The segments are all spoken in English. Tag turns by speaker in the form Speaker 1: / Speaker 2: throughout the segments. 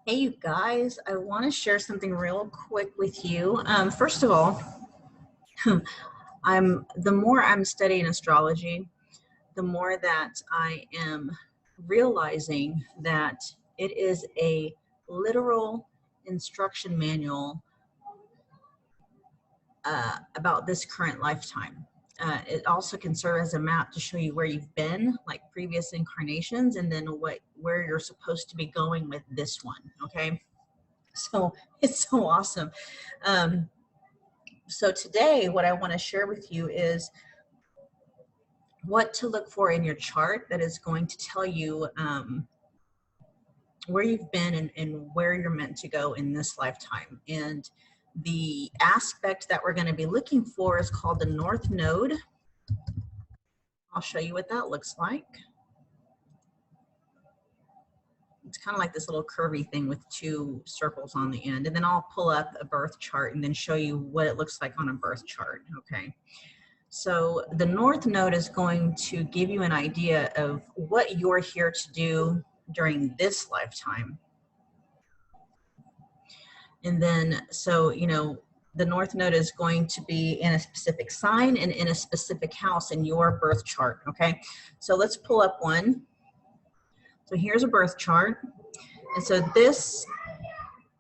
Speaker 1: Hey, you guys, I want to share something real quick with you. First of all, the more I'm studying astrology, the more that I am realizing that it is a literal instruction manual about this current lifetime. It also can serve as a map to show you where you've been, like previous incarnations, and then where you're supposed to be going with this one. Okay, so it's so awesome. So today, what I want to share with you is what to look for in your chart that is going to tell you where you've been and where you're meant to go in this lifetime. And the aspect that we're going to be looking for is called the North Node. I'll show you what that looks like. It's kind of like this little curvy thing with two circles on the end. And then I'll pull up a birth chart and then show you what it looks like on a birth chart. Okay. So the North Node is going to give you an idea of what you're here to do during this lifetime. And then, so, you know, the North Node is going to be in a specific sign and in a specific house in your birth chart, okay? So let's pull up one. So here's a birth chart. And so this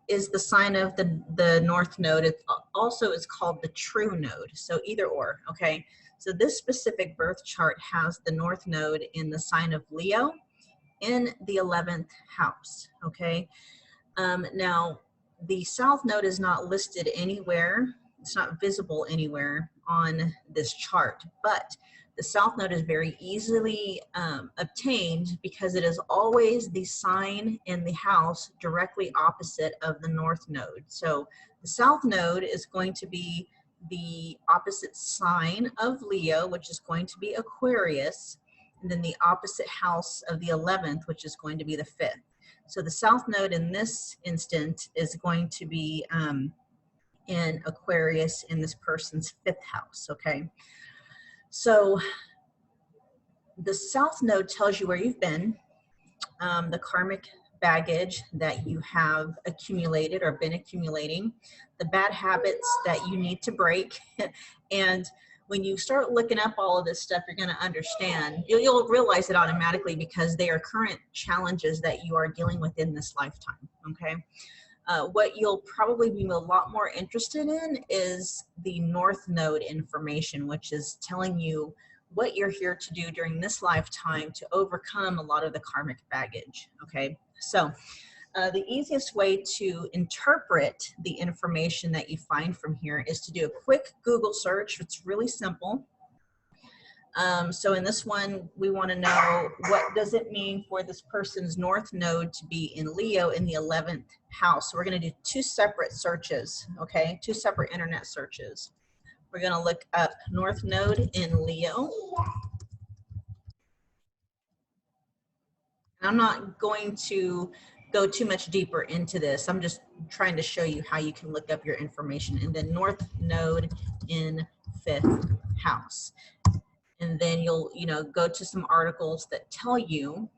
Speaker 1: is the sign of the North Node. It also is called the true node, so either or, okay? So this specific birth chart has the North Node in the sign of Leo in the 11th house, okay? Now, the South Node is not listed anywhere. It's not visible anywhere on this chart, but the South Node is very easily obtained because it is always the sign in the house directly opposite of the North Node. So the South Node is going to be the opposite sign of Leo, which is going to be Aquarius, and then the opposite house of the 11th, which is going to be the 5th. So the South Node in this instant is going to be in Aquarius in this person's 5th house, okay? So the South Node tells you where you've been, the karmic baggage that you have accumulated or been accumulating, the bad habits that you need to break. And when you start looking up all of this stuff, you're going to understand, you'll realize it automatically because they are current challenges that you are dealing with in this lifetime, okay? What you'll probably be a lot more interested in is the North Node information, which is telling you what you're here to do during this lifetime to overcome a lot of the karmic baggage, okay? So the easiest way to interpret the information that you find from here is to do a quick Google search. It's really simple. So in this one, we want to know what does it mean for this person's North Node to be in Leo in the 11th house. So we're going to do two separate searches, okay? Two separate internet searches. We're going to look up North Node in Leo. I'm not going to go too much deeper into this. I'm just trying to show you how you can look up your information. And then North Node in 5th house. And then you'll, go to some articles that tell you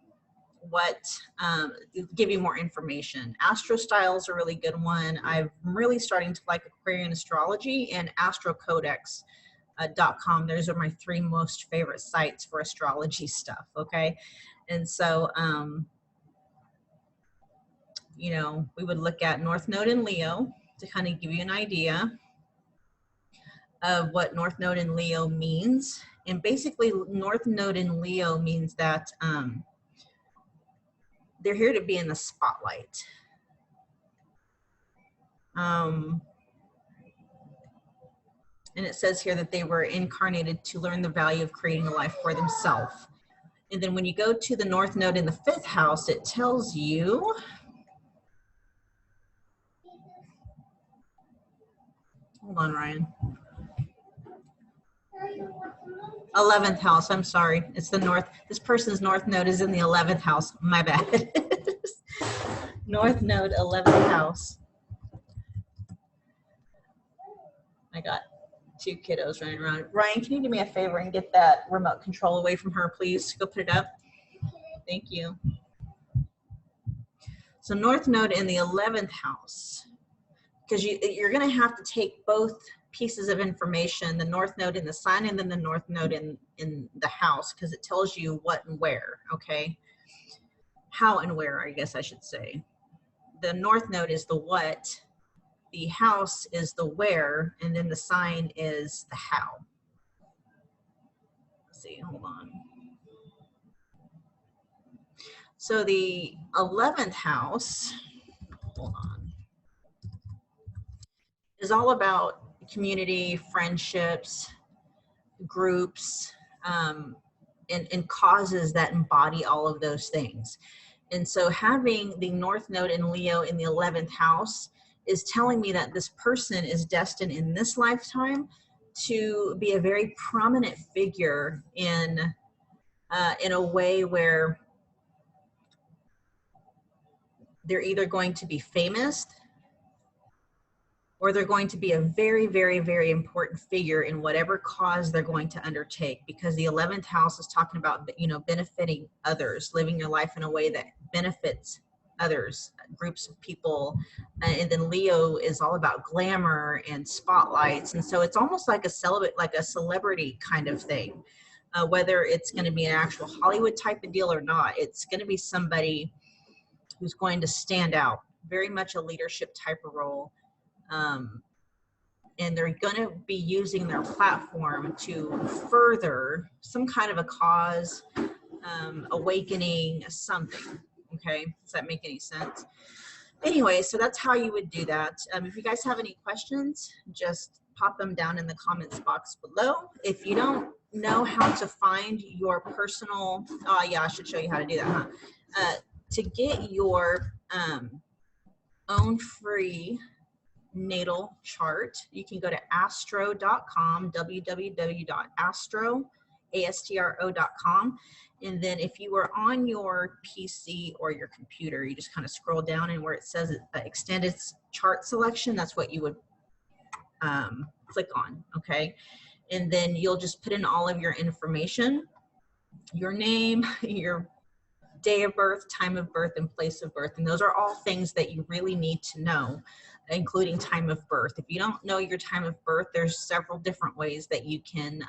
Speaker 1: what, give you more information. Astrostyle is a really good one. I'm really starting to like Aquarian Astrology and astrocodex.com. Those are my three most favorite sites for astrology stuff, okay? And so, we would look at North Node in Leo to kind of give you an idea of what North Node in Leo means. And basically, North Node in Leo means that they're here to be in the spotlight. And it says here that they were incarnated to learn the value of creating a life for themselves. And then when you go to the North Node in the 5th house, it tells you, hold on, Ryan. 11th house, I'm sorry. It's the North, this person's North Node is in the 11th house. My bad. North Node, 11th house. I got two kiddos running around. Ryan, can you do me a favor and get that remote control away from her, please? Go put it up. Thank you. So North Node in the 11th house, because you're going to have to take both pieces of information, the North Node in the sign and then the North Node in the house, because it tells you what and where, okay? How and where, I guess I should say. The North Node is the what, the house is the where, and then the sign is the how. Let's see, hold on. So the 11th house, hold on, is all about community, friendships, groups, and causes that embody all of those things. And so having the North Node in Leo in the 11th house is telling me that this person is destined in this lifetime to be a very prominent figure in a way where they're either going to be famous or they're going to be a very, very, very important figure in whatever cause they're going to undertake, because the 11th house is talking about, you know, benefiting others, living your life in a way that benefits others, groups of people. And then Leo is all about glamour and spotlights. And so it's almost like a celebrity kind of thing, whether it's going to be an actual Hollywood type of deal or not. It's going to be somebody who's going to stand out, very much a leadership type of role. And they're going to be using their platform to further some kind of a cause, awakening, something. Okay, does that make any sense? Anyway, so that's how you would do that. If you guys have any questions, just pop them down in the comments box below. If you don't know how to find your personal, oh yeah, I should show you how to do that, huh? To get your own free natal chart, you can go to astro.com, www.astro.com. And then if you are on your PC or your computer, you just kind of scroll down, and where it says extended chart selection, that's what you would click on, okay? And then you'll just put in all of your information, your name, your day of birth, time of birth, and place of birth. And those are all things that you really need to know, including time of birth. If you don't know your time of birth, there's several different ways that you can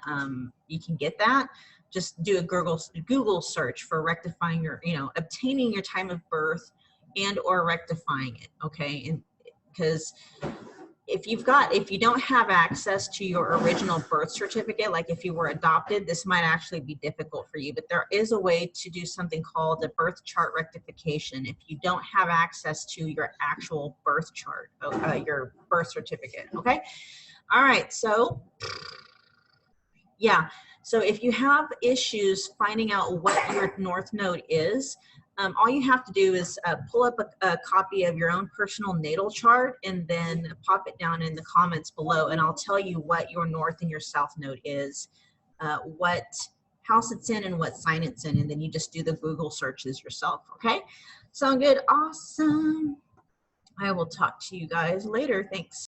Speaker 1: get that. Just do a Google search for rectifying your, obtaining your time of birth and or rectifying it, okay? And because if you don't have access to your original birth certificate, like if you were adopted, this might actually be difficult for you, but there is a way to do something called a birth chart rectification if you don't have access to your actual birth chart, your birth certificate, okay? All right, so yeah, so if you have issues finding out what your North Node is, all you have to do is pull up a copy of your own personal natal chart and then pop it down in the comments below, and I'll tell you what your North and your South Node is, what house it's in and what sign it's in, and then you just do the Google searches yourself, okay? Sound good? Awesome. I will talk to you guys later. Thanks.